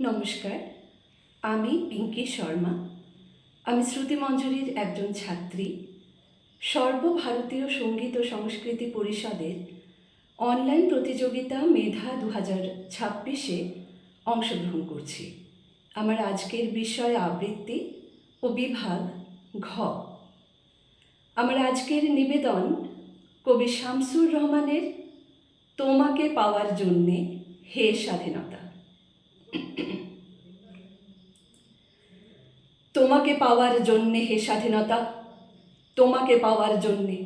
নমস্কার, আমি পিঙ্কি শর্মা। আমি শ্রুতিমঞ্জরির একজন ছাত্রী। সর্বভারতীয় সঙ্গীত ও সংস্কৃতি পরিষদের অনলাইন প্রতিযোগিতা মেধা 2026-এ অংশগ্রহণ করছি। আমার আজকের বিষয় আবৃত্তি ও বিভাগ ঘ। আমার আজকের নিবেদন কবি শামসুর রহমানের তোমাকে পাওয়ার জন্যে হে স্বাধীনতা। তোমাকে পাওয়ার জন্যে হে স্বাধীনতা, তোমাকে পাওয়ার জন্যে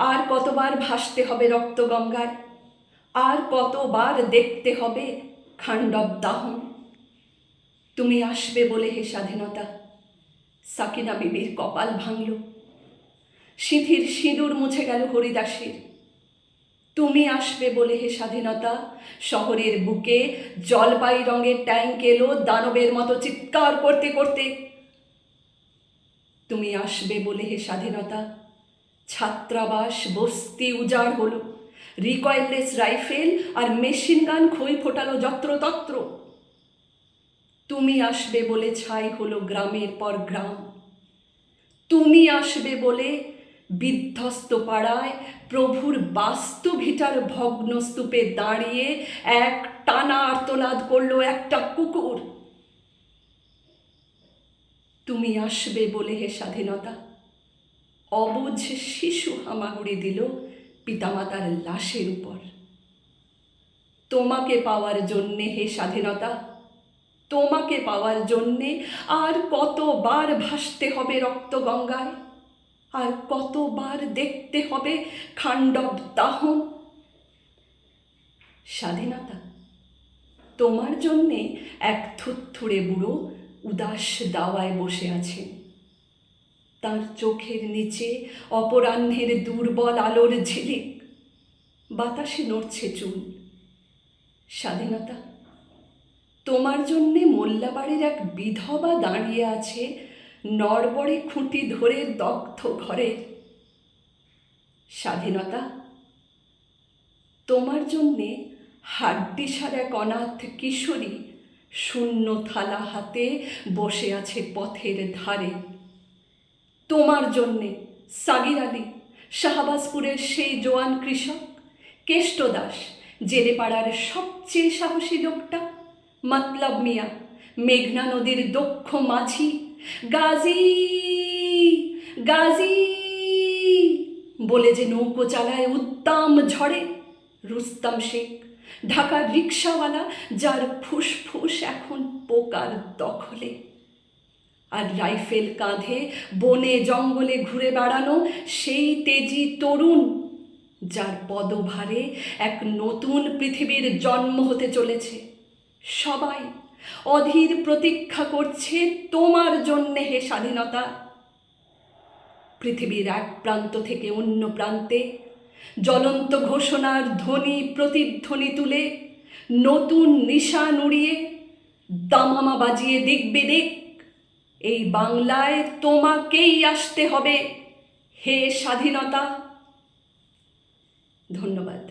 আর কতবার ভাসতে হবে রক্তগঙ্গায়, আর কতবার দেখতে হবে খাণ্ডব দাহন। তুমি আসবে বলে হে স্বাধীনতা, সাকিনা বিবির কপাল ভাঙল, সিঁথির সিঁদুর মুছে গেল হরিদাসের। তুমি আসবে বলে হে স্বাধীনতা, শহরের বুকে জলপাই রঙের ট্যাঙ্ক এলো দানবের মতো চিৎকার করতে করতে। তুমি আসবে বলে হে স্বাধীনতা, ছাত্রাবাস বস্তি উজাড় হলো, রিকয়েললেস রাইফেল আর মেশিন গান খই ফোটালো যত্রতত্র। তুমি আসবে বলে ছাই হলো গ্রামের পর গ্রাম। তুমি আসবে বলে বিধ্বস্ত পাড়ায় প্রভুর বাস্তু ভিটার ভগ্ন স্তূপে দাঁড়িয়ে এক টানা আর্তনাদ করলো একটা কুকুর। তুমি আসবে বলে হে স্বাধীনতা, অবুঝ শিশু হামাগুড়ি দিল পিতামাতার লাশের উপর। তোমাকে পাওয়ার জন্যে হে স্বাধীনতা, তোমাকে পাওয়ার জন্যে আর কতবার ভাসতে হবে রক্তগঙ্গায়, আর কতবার দেখতে হবে খাণ্ডব দাহন। স্বাধীনতা, তোমার জন্যে এক থুত্থুড়ে বুড়ো উদাস দাওয়ায় বসে আছেন। তার চোখের নিচে অপরাহ্নের দুর্বল আলোর ঝিলিক, বাতাসে নড়ছে চুল। স্বাধীনতা, তোমার জন্যে মোল্লাবাড়ির এক বিধবা দাঁড়িয়ে আছে নড়বড়ে খুঁটি ধরে দগ্ধ ঘরের। স্বাধীনতা, তোমার জন্যে হাড্ডিসার এক অনাথ কিশোরী শূন্য থালা হাতে বসে আছে পথের ধারে। তোমার জন্যে সাগির আলী, শাহবাজপুরের সেই জোয়ান কৃষক, কেষ্ট দাস, জেলেপাড়ার সবচেয়ে সাহসী লোকটা, মতলব মিয়া, মেঘনা নদীর দক্ষ মাঝি, গাজী গাজী বলে যে নৌকো চালায় উদ্দাম ঝড়ে, রুস্তম শেখ, ঢাকার রিক্সাওয়ালা যার ফুসফুস এখন পোকার দখলে, আর রাইফেল কাঁধে বনে জঙ্গলে ঘুরে বেড়ানো সেই তেজি তরুণ যার পদভারে এক নতুন পৃথিবীর জন্ম হতে চলেছে। সবাই অধীর প্রতীক্ষা করছে তোমার জন্যে হে স্বাধীনতা। পৃথিবীর এক প্রান্ত থেকে অন্য প্রান্তে জ্বলন্ত ঘোষণার ধ্বনি প্রতিধ্বনি তুলে নতুন নিশান উড়িয়ে দামামা বাজিয়ে দেখবে দেখ, এই বাংলায় তোমাকেই আসতে হবে হে স্বাধীনতা। ধন্যবাদ।